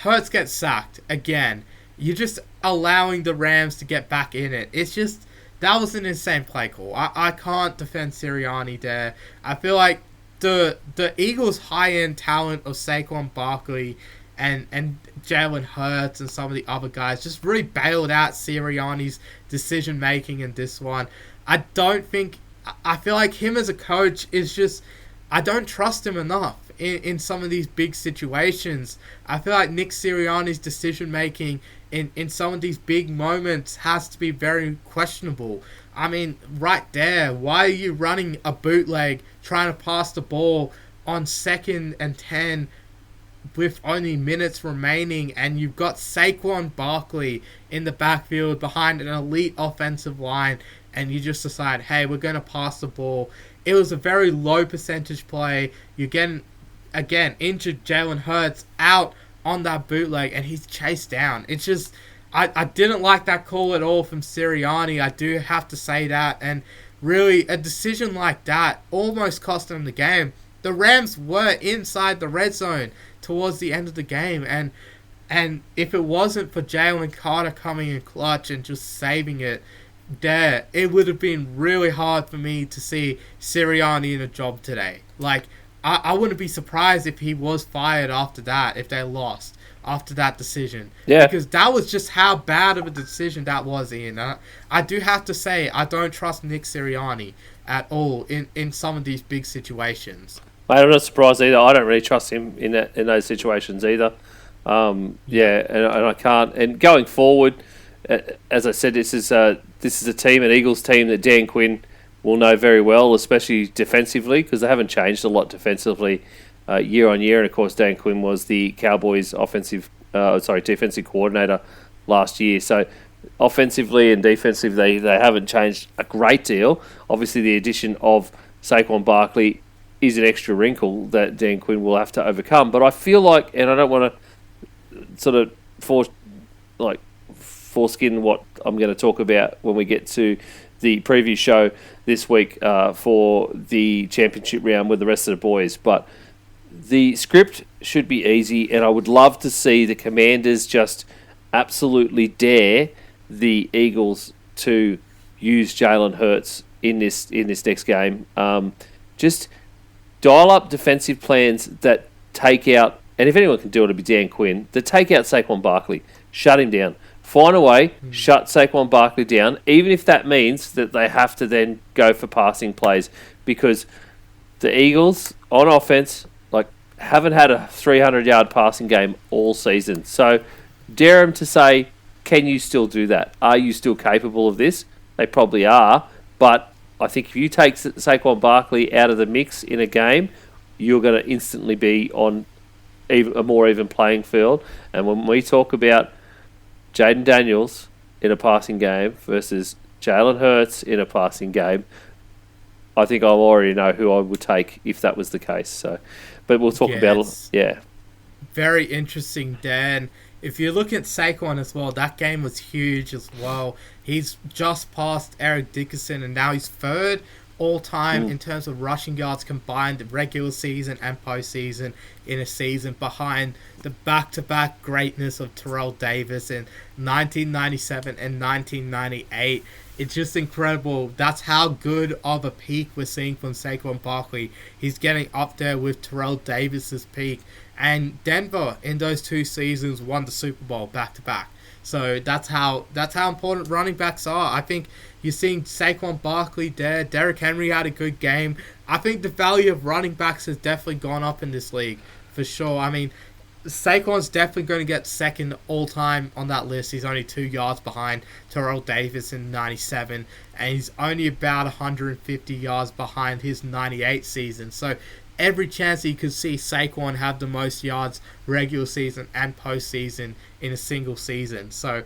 Hurts gets sacked again. You're just allowing the Rams to get back in it. It's just, that was an insane play call. I can't defend Sirianni there. I feel like the Eagles' high-end talent of Saquon Barkley and Jalen Hurts and some of the other guys just really bailed out Sirianni's decision-making in this one. I feel like him as a coach is just, I don't trust him enough in some of these big situations. I feel like Nick Sirianni's decision-making in some of these big moments has to be very questionable. I mean, right there, why are you running a bootleg trying to pass the ball on 2nd and 10 with only minutes remaining, and you've got Saquon Barkley in the backfield behind an elite offensive line, and you just decide, hey, we're going to pass the ball. It was a very low percentage play. You're getting, again, injured Jalen Hurts out on that bootleg, and he's chased down. It's just, I didn't like that call at all from Sirianni. I do have to say that, and really, a decision like that almost cost them the game. The Rams were inside the red zone towards the end of the game, and if it wasn't for Jalen Carter coming in clutch and just saving it there, it would have been really hard for me to see Sirianni in a job today. Like, I wouldn't be surprised if he was fired after that, if they lost after that decision. Yeah. Because that was just how bad of a decision that was, Ian. I do have to say, I don't trust Nick Sirianni at all in some of these big situations. Mate, I'm not surprised either. I don't really trust him in those situations either. And I can't. And going forward, as I said, this is a team, an Eagles team that Dan Quinn will know very well, especially defensively, because they haven't changed a lot defensively year on year. And of course, Dan Quinn was the Cowboys' defensive coordinator last year. So offensively and defensively, they haven't changed a great deal. Obviously, the addition of Saquon Barkley is an extra wrinkle that Dan Quinn will have to overcome. But I feel like, and I don't want to sort of foreskin what I'm going to talk about when we get to the preview show this week for the championship round with the rest of the boys. But the script should be easy, and I would love to see the Commanders just absolutely dare the Eagles to use Jalen Hurts in this next game. Just dial up defensive plans that take out, and if anyone can do it, it'll be Dan Quinn, that take out Saquon Barkley, shut him down. Find a way, shut Saquon Barkley down, even if that means that they have to then go for passing plays, because the Eagles, on offense, haven't had a 300-yard passing game all season. So dare them to say, can you still do that? Are you still capable of this? They probably are, but I think if you take Saquon Barkley out of the mix in a game, you're going to instantly be on a more even playing field. And when we talk about Jaden Daniels in a passing game versus Jalen Hurts in a passing game, I think I already know who I would take if that was the case. So, but we'll talk about it. Yeah. Very interesting, Dan. If you look at Saquon as well, that game was huge as well. He's just passed Eric Dickerson, and now he's third all-time in terms of rushing yards combined, the regular season and postseason in a season, behind the back-to-back greatness of Terrell Davis in 1997 and 1998. It's just incredible. That's how good of a peak we're seeing from Saquon Barkley. He's getting up there with Terrell Davis's peak. And Denver, in those 2 seasons, won the Super Bowl back-to-back. So that's how important running backs are. I think you're seeing Saquon Barkley there. Derrick Henry had a good game. I think the value of running backs has definitely gone up in this league, for sure. I mean, Saquon's definitely going to get second all-time on that list. He's only 2 yards behind Terrell Davis in 97, and he's only about 150 yards behind his 98 season. So every chance you could see Saquon have the most yards regular season and postseason in a single season. So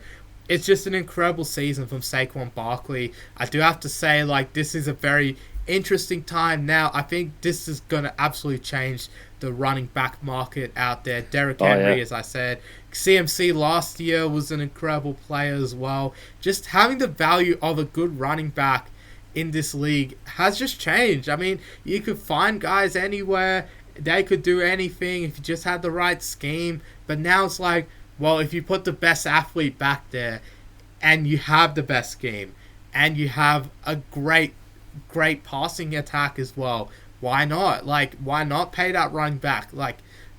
it's just an incredible season from Saquon Barkley. I do have to say, this is a very interesting time now. I think this is going to absolutely change the running back market out there. Derrick Henry, as I said. CMC last year was an incredible player as well. Just having the value of a good running back in this league has just changed. I mean, you could find guys anywhere. They could do anything if you just had the right scheme. But now it's if you put the best athlete back there and you have the best scheme and you have a great passing attack as well, why not? Why not pay that running back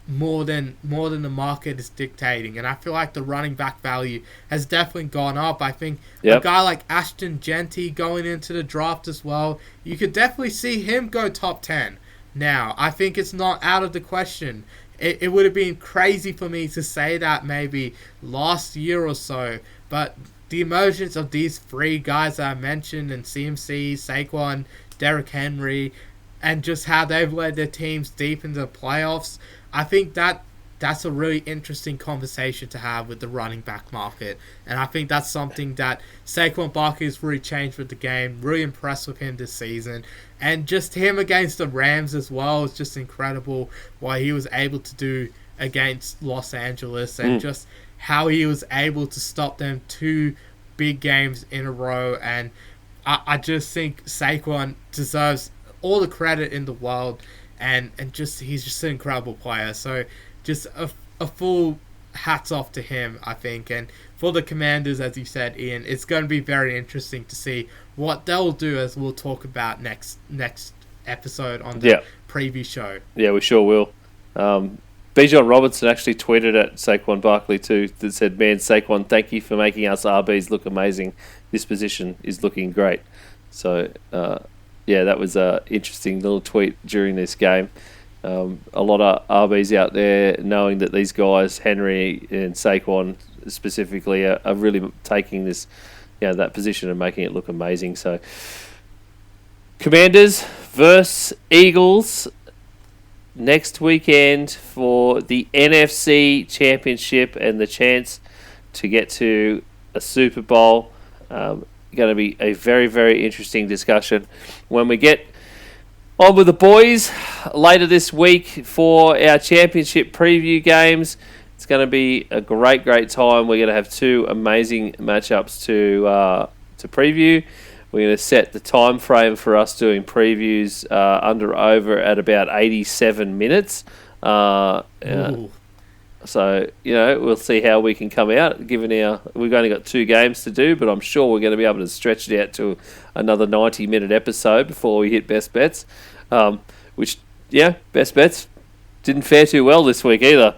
more than the market is dictating? And I feel like the running back value has definitely gone up. I think a guy like Ashton Genty going into the draft as well, you could definitely see him go top 10 now. I think it's not out of the question. It would have been crazy for me to say that maybe last year or so, but the emergence of these 3 guys that I mentioned, and CMC, Saquon, Derrick Henry, and just how they've led their teams deep into the playoffs, I think that's a really interesting conversation to have with the running back market. And I think that's something that Saquon Barkley has really changed with the game. Really impressed with him this season. And just him against the Rams as well is just incredible what he was able to do against Los Angeles, and just how he was able to stop them 2 big games in a row. And I just think Saquon deserves all the credit in the world, and he's just an incredible player. So just a full hats off to him, I think. And for the Commanders, as you said, Ian, it's going to be very interesting to see what they'll do, as we'll talk about next episode on the preview show. Yeah, we sure will. Bijan Robinson actually tweeted at Saquon Barkley too that said, "Man, Saquon, thank you for making us RBs look amazing. This position is looking great." So, that was an interesting little tweet during this game. A lot of RBs out there knowing that these guys, Henry and Saquon specifically, are really taking this, that position and making it look amazing. So, Commanders versus Eagles next weekend for the NFC Championship and the chance to get to a Super Bowl. Going to be a very, very interesting discussion when we get on with the boys later this week for our championship preview games. It's going to be a great, great time. We're going to have two amazing matchups to preview. We're going to set the time frame for us doing previews under over at about 87 minutes. So, we'll see how we can come out, given we've only got 2 games to do, but I'm sure we're going to be able to stretch it out to another 90-minute episode before we hit Best Bets, Best Bets didn't fare too well this week either.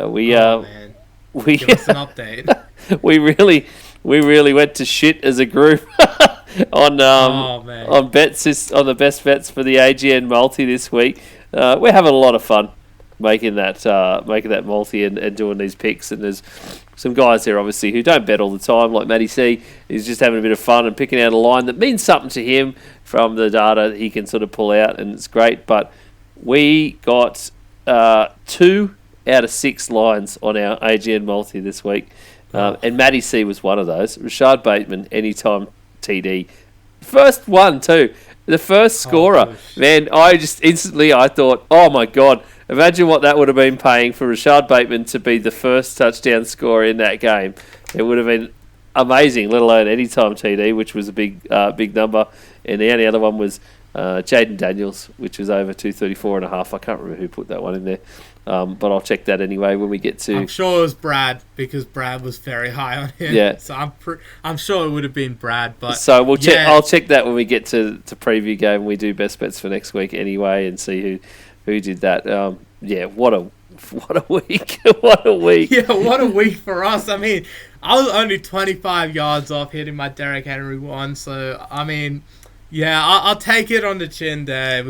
We Give us an update. we really went to shit as a group on bets on the Best Bets for the AGN multi this week. We're having a lot of fun making that multi and doing these picks, and there's some guys there obviously who don't bet all the time, like Matty C. He's just having a bit of fun and picking out a line that means something to him from the data that he can sort of pull out, and it's great. But we got 2 out of 6 lines on our AGN multi this week, and Matty C was one of those. Rashad Bateman anytime TD, first one too, the first scorer. Man, I just instantly thought, oh my god, imagine what that would have been paying for Rashad Bateman to be the first touchdown scorer in that game. It would have been amazing, let alone anytime TD, which was a big number. And the only other one was Jaden Daniels, which was over 234.5. I can't remember who put that one in there. But I'll check that anyway when we get to... I'm sure it was Brad, because Brad was very high on him. Yeah. So I'm sure it would have been Brad. But so we'll check. I'll check that when we get to preview game. We do Best Bets for next week anyway, and see who did that. What a week. What a week. Yeah, what a week for us. I mean, I was only 25 yards off hitting my Derrick Henry one. So, I mean... Yeah, I'll take it on the chin there. It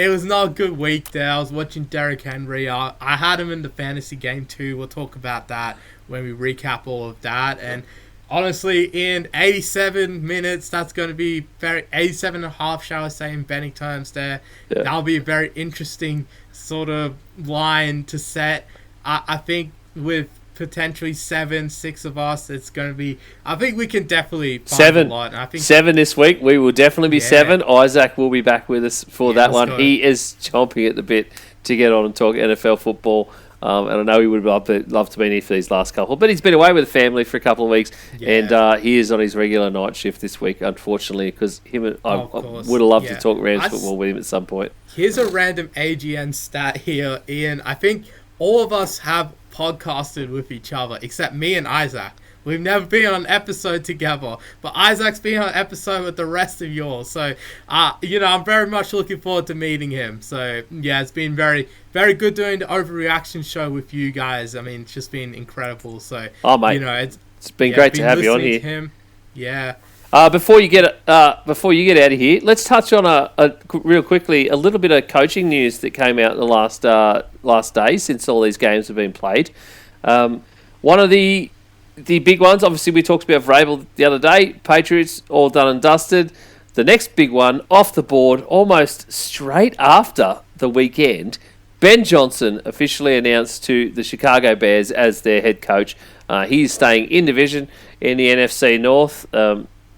was not a good week there. I was watching Derrick Henry. I had him in the fantasy game too. We'll talk about that when we recap all of that. And honestly, in 87 minutes, that's going to be 87 and a half, shall I say, in betting terms there. Yeah. That'll be a very interesting sort of line to set. I think with potentially 6 of us, it's going to be... I think we can definitely find 7. a lot. I think 7 this week. We will definitely be 7. Isaac will be back with us for that one. He is chomping at the bit to get on and talk NFL football. And I know he would love to be here for these last couple. But he's been away with the family for a couple of weeks. Yeah. And he is on his regular night shift this week, unfortunately, because I would have loved to talk Rams football with him at some point. Here's a random AGN stat here, Ian. I think all of us have podcasted with each other, except me and Isaac. We've never been on an episode together, but Isaac's been on an episode with the rest of yours. So, I'm very much looking forward to meeting him. So, yeah, it's been very, very good doing the overreaction show with you guys. I mean, it's just been incredible. So, mate, it's been great to have you on here. Him. Yeah. Before you get out of here, let's touch on real quickly a little bit of coaching news that came out in the last day since all these games have been played. One of the big ones, obviously, we talked about Vrabel the other day. Patriots all done and dusted. The next big one off the board, almost straight after the weekend. Ben Johnson officially announced to the Chicago Bears as their head coach. He's staying in division in the NFC North.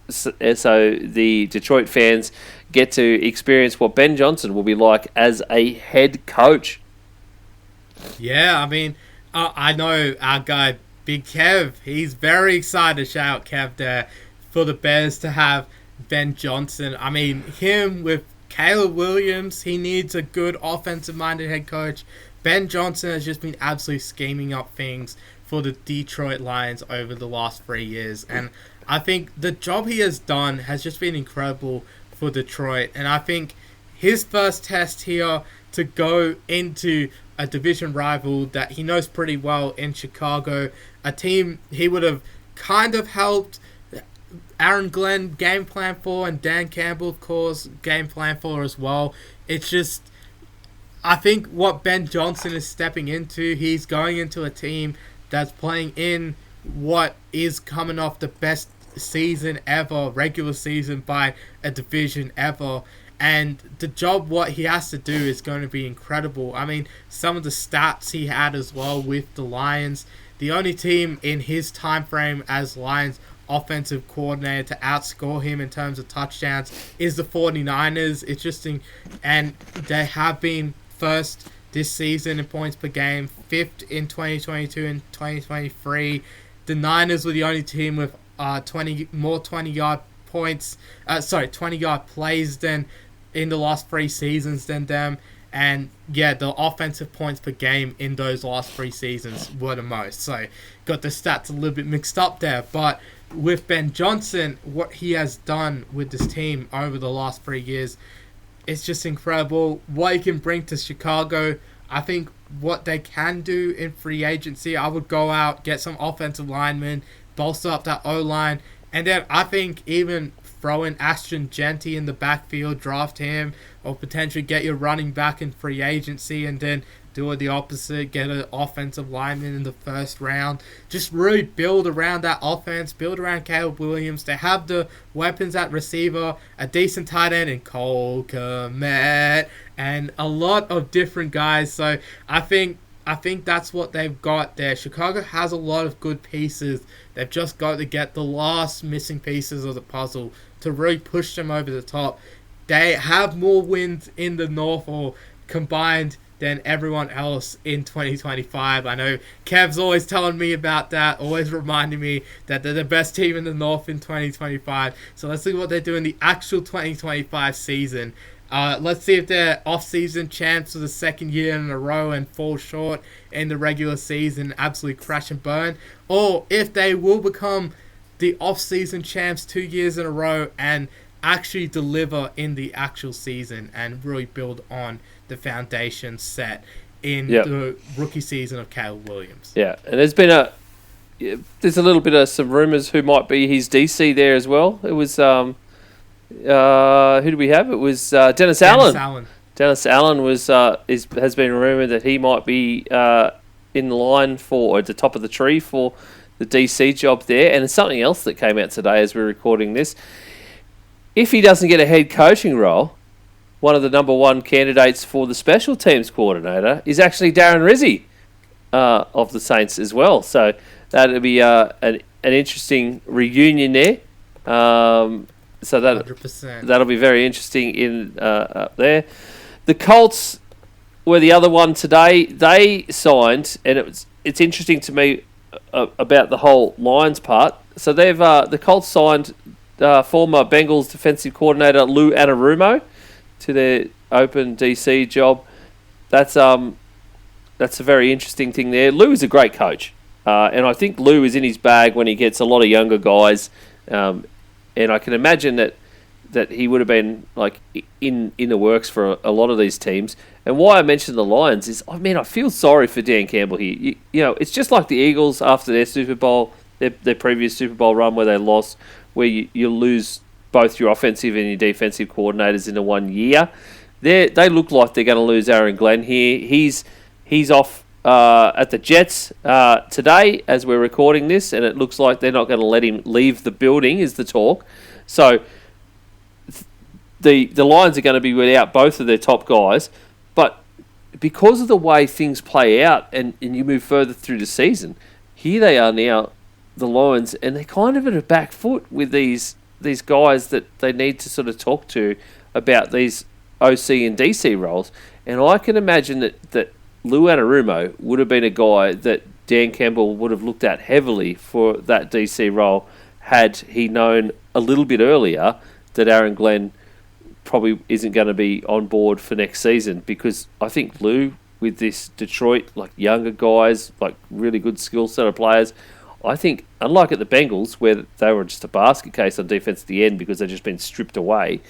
So the Detroit fans get to experience what Ben Johnson will be like as a head coach. Yeah, I mean, I know our guy Big Kev, he's very excited. Shout out Kev there for the Bears to have Ben Johnson. I mean, him with Caleb Williams, he needs a good offensive-minded head coach. Ben Johnson has just been absolutely scheming up things for the Detroit Lions over the last 3 years, and I think the job he has done has just been incredible for Detroit. And I think his first test here to go into a division rival that he knows pretty well in Chicago, a team he would have kind of helped Aaron Glenn game plan for, and Dan Campbell, of course, game plan for as well. It's just, I think what Ben Johnson is stepping into, he's going into a team that's playing in what is coming off the best season ever, regular season by a division ever. And the job, what he has to do is going to be incredible. I mean, some of the stats he had as well with the Lions. The only team in his time frame as Lions offensive coordinator to outscore him in terms of touchdowns is the 49ers. It's just, and they have been first this season in points per game, fifth in 2022 and 2023. The Niners were the only team with 20-yard points, 20-yard plays than in the last 3 seasons than them. And yeah, the offensive points per game in those last 3 seasons were the most. So got the stats a little bit mixed up there. But with Ben Johnson, what he has done with this team over the last 3 years, it's just incredible. What he can bring to Chicago, I think what they can do in free agency, I would go out, get some offensive linemen, bolster up that O-line, and then I think even throw in Ashton Genty in the backfield, draft him, or potentially get your running back in free agency, and then do the opposite, get an offensive lineman in the first round. Just really build around that offense, build around Caleb Williams. They have the weapons at receiver, a decent tight end in Cole Kmet, and a lot of different guys. So I think that's what they've got there. Chicago has a lot of good pieces. They've just got to get the last missing pieces of the puzzle to really push them over the top. They have more wins in the North or combined than everyone else in 2025. I know Kev's always telling me about that, always reminding me that they're the best team in the North in 2025. So let's see what they do in the actual 2025 season. Let's see if they're off-season champs for the second year in a row and fall short in the regular season, absolutely crash and burn, or if they will become the off-season champs 2 years in a row and actually deliver in the actual season and really build on the foundation set in the rookie season of Caleb Williams. Yeah, and there's a little bit of some rumours who might be his DC there as well. It was who do we have? It was Dennis Allen. Dennis Allen has been rumoured that he might be in line for, or at the top of the tree for the DC job there. And there's something else that came out today as we're recording this. If he doesn't get a head coaching role, one of the number one candidates for the special teams coordinator is actually Darren Rizzi of the Saints as well. So that'll be an interesting reunion there. So that'll be very interesting in up there. The Colts were the other one today. They signed, and it's interesting to me about the whole Lions part. So the Colts signed former Bengals defensive coordinator Lou Anarumo to their open DC job. That's a very interesting thing there. Lou is a great coach, and I think Lou is in his bag when he gets a lot of younger guys, and I can imagine that he would have been like in the works for a lot of these teams. And why I mentioned the Lions is, I mean, I feel sorry for Dan Campbell here. You know, it's just like the Eagles after their Super Bowl, their previous Super Bowl run where they lost, where you lose both your offensive and your defensive coordinators in 1 year. They look like they're going to lose Aaron Glenn here. He's off at the Jets today as we're recording this, and it looks like they're not going to let him leave the building, is the talk. So the Lions are going to be without both of their top guys, but because of the way things play out and you move further through the season, here they are now, the Lions, and they're kind of at a back foot with these guys that they need to sort of talk to about these OC and DC roles. And I can imagine that Lou Anarumo would have been a guy that Dan Campbell would have looked at heavily for that DC role had he known a little bit earlier that Aaron Glenn probably isn't going to be on board for next season, because I think Lou, with this Detroit, like younger guys, like really good skill set of players, I think, unlike at the Bengals, where they were just a basket case on defense at the end because they've just been stripped away,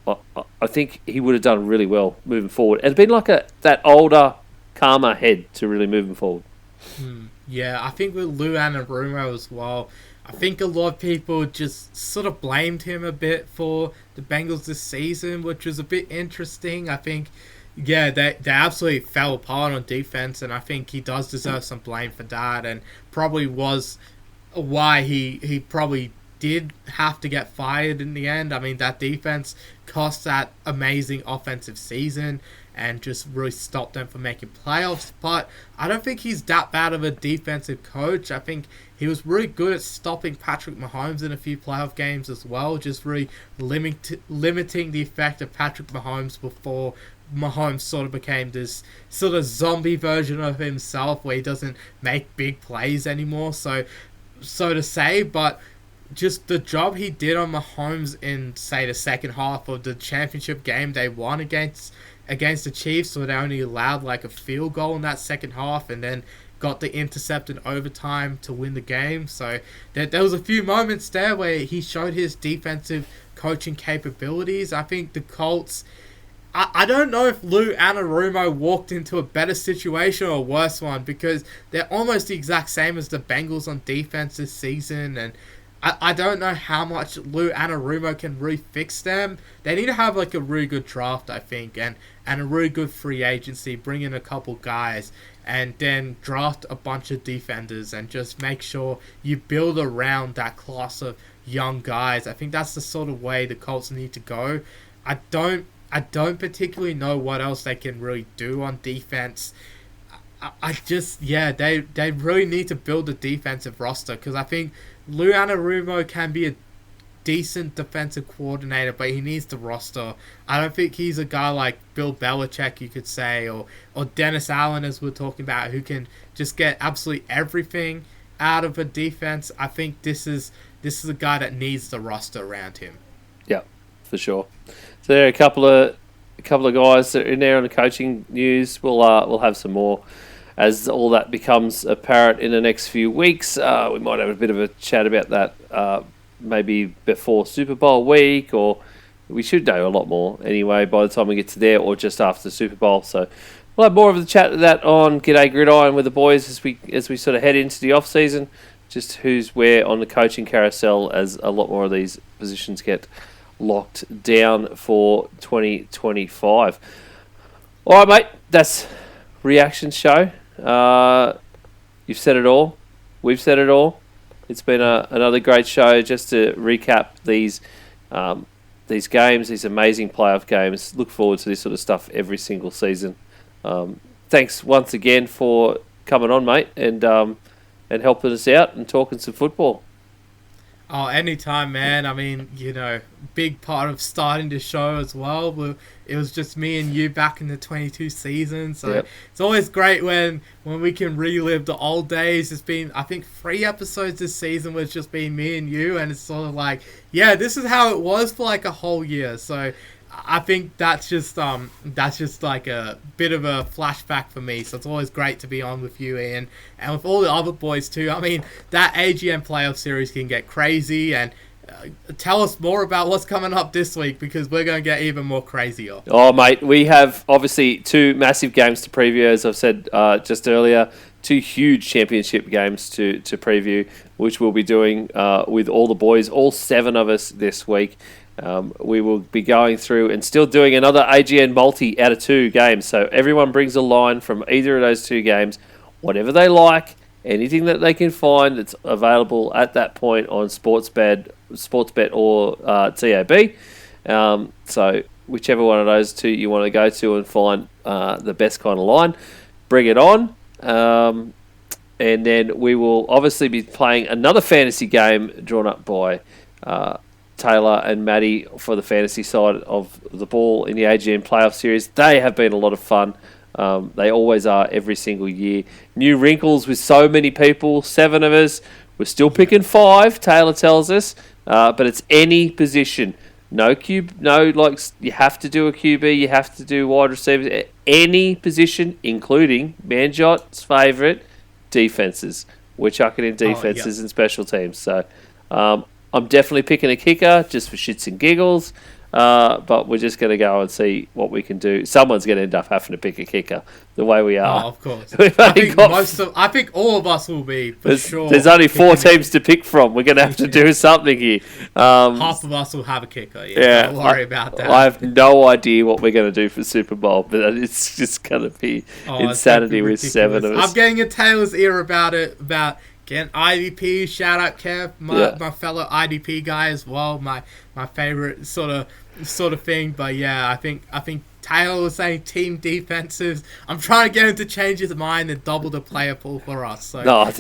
I think he would have done really well moving forward. It's been like that older, calmer head to really moving forward. Yeah, I think with Lou Anarumo as well, I think a lot of people just sort of blamed him a bit for the Bengals this season, which was a bit interesting. I think, yeah, they absolutely fell apart on defense, and I think he does deserve some blame for that, and probably was why he probably did have to get fired in the end. I mean, that defense cost that amazing offensive season and just really stopped them from making playoffs. But I don't think he's that bad of a defensive coach. I think he was really good at stopping Patrick Mahomes in a few playoff games as well, just really limiting the effect of Patrick Mahomes before Mahomes sort of became this sort of zombie version of himself where he doesn't make big plays anymore, so to say. But just the job he did on Mahomes in, say, the second half of the championship game they won against the Chiefs, where they only allowed like a field goal in that second half and then got the intercept in overtime to win the game. So there was a few moments there where he showed his defensive coaching capabilities. I think the Colts, I don't know if Lou Anarumo walked into a better situation or a worse one, because they're almost the exact same as the Bengals on defense this season, and I don't know how much Lou Anarumo can really fix them. They need to have like a really good draft, I think, and a really good free agency, bring in a couple guys, and then draft a bunch of defenders and just make sure you build around that class of young guys. I think that's the sort of way the Colts need to go. I don't particularly know what else they can really do on defense. I just, yeah, they really need to build a defensive roster, because I think Lou Anarumo can be a decent defensive coordinator, but he needs the roster. I don't think he's a guy like Bill Belichick, you could say, or Dennis Allen, as we're talking about, who can just get absolutely everything out of a defense. I think this is a guy that needs the roster around him. Yeah, for sure. So there are a couple of guys that are in there on the coaching news. We'll have some more as all that becomes apparent in the next few weeks. We might have a bit of a chat about that maybe before Super Bowl week, or we should know a lot more anyway by the time we get to there, or just after the Super Bowl. So we'll have more of the chat of that on G'day Gridiron with the boys as we sort of head into the off season. Just who's where on the coaching carousel, as a lot more of these positions get locked down for 2025. All right, mate. That's reaction show. You've said it all. We've said it all. It's been another great show. Just to recap these games, these amazing playoff games. Look forward to this sort of stuff every single season. Thanks once again for coming on, mate, and helping us out and talking some football. Oh, anytime, man. I mean, big part of starting the show as well. It was just me and you back in the 22 season. So yep. It's always great when we can relive the old days. It's been, I think, 3 episodes this season where it's just been me and you. And it's sort of like, yeah, this is how it was for like a whole year. So I think that's just like a bit of a flashback for me. So it's always great to be on with you, Ian, and with all the other boys too. I mean, that AGN playoff series can get crazy, and tell us more about what's coming up this week, because we're going to get even more crazier. Oh, mate, we have obviously 2 massive games to preview, as I've said just earlier. 2 huge championship games to preview, which we'll be doing with all the boys, all 7 of us this week. We will be going through and still doing another AGN multi out of 2 games. So everyone brings a line from either of those 2 games, whatever they like, anything that they can find that's available at that point on Sportsbet or TAB. So whichever one of those 2 you want to go to and find the best kind of line, bring it on. And then we will obviously be playing another fantasy game drawn up by Taylor and Maddie for the fantasy side of the ball in the AGN playoff series. They have been a lot of fun. They always are every single year. New wrinkles with so many people, 7 of us. We're still picking 5, Taylor tells us, but it's any position. No you have to do a QB, you have to do wide receivers, any position, including Manjot's favourite, defences. We're chucking in defences and special teams. So I'm definitely picking a kicker just for shits and giggles. but we're just going to go and see what we can do. Someone's going to end up having to pick a kicker the way we are. Oh, of course. We've I only think got- I think all of us will be, for sure. There's only 4 picking teams to pick from. We're going to have to do something here. half of us will have a kicker. Yeah, don't worry about that. I have no idea what we're going to do for Super Bowl, but it's just going to be Oh, it's gonna insanity be with ridiculous. 7 of us. I'm getting a Taylor's ear about it, about getting IDP. Shout out Kev, my fellow IDP guy as well. My favorite sort of thing. But yeah, I think Taylor was saying team defenses. I'm trying to get him to change his mind and double the player pool for us. So No, I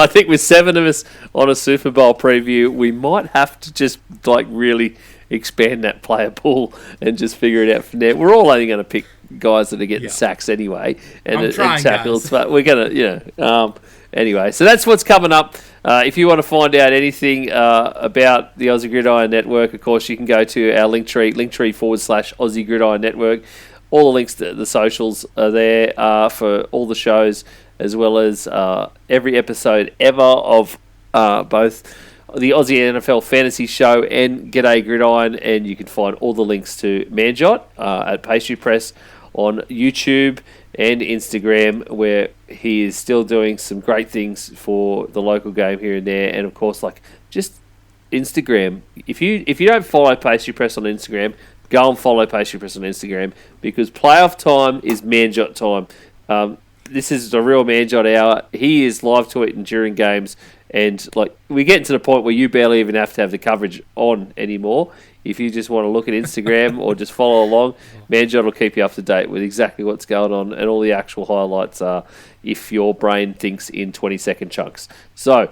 think with 7 of us on a Super Bowl preview, we might have to just really expand that player pool and just figure it out from there. We're all only going to pick guys that are getting sacks anyway and tackles, guys. but we're going to, anyway, so that's what's coming up. If you want to find out anything about the Aussie Gridiron Network, of course, you can go to our linktree /Aussie Gridiron Network. All the links to the socials are there for all the shows, as well as every episode ever of both the Aussie NFL Fantasy Show and G'day Gridiron, and you can find all the links to Manjot at Pastry Press on YouTube and Instagram, where he is still doing some great things for the local game here and there, and of course, just Instagram. If you don't follow Pastry Press on Instagram, go and follow Pastry Press on Instagram, because playoff time is Manjot time. This is the real Manjot hour. He is live tweeting during games, and we get to the point where you barely even have to have the coverage on anymore. If you just want to look at Instagram or just follow along, Manjot will keep you up to date with exactly what's going on, and all the actual highlights are if your brain thinks in 20-second chunks. So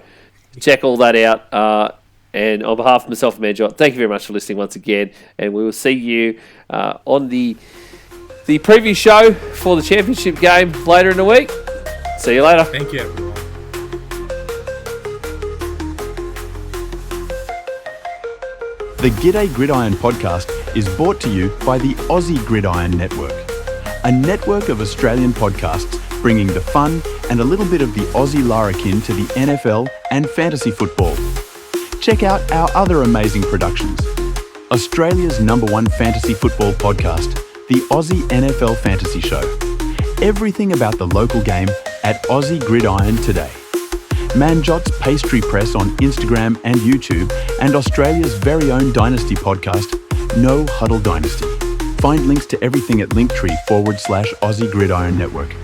check all that out. And on behalf of myself and Manjot, thank you very much for listening once again, and we will see you on the preview show for the championship game later in the week. See you later. Thank you, everyone. The G'day Gridiron podcast is brought to you by the Aussie Gridiron Network, a network of Australian podcasts bringing the fun and a little bit of the Aussie larrikin to the NFL and fantasy football. Check out our other amazing productions. Australia's #1 fantasy football podcast, the Aussie NFL Fantasy Show. Everything about the local game at Aussie Gridiron today. Manjot's Pastry Press on Instagram and YouTube, and Australia's very own Dynasty podcast, No Huddle Dynasty. Find links to everything at linktree /Aussie Gridiron Network.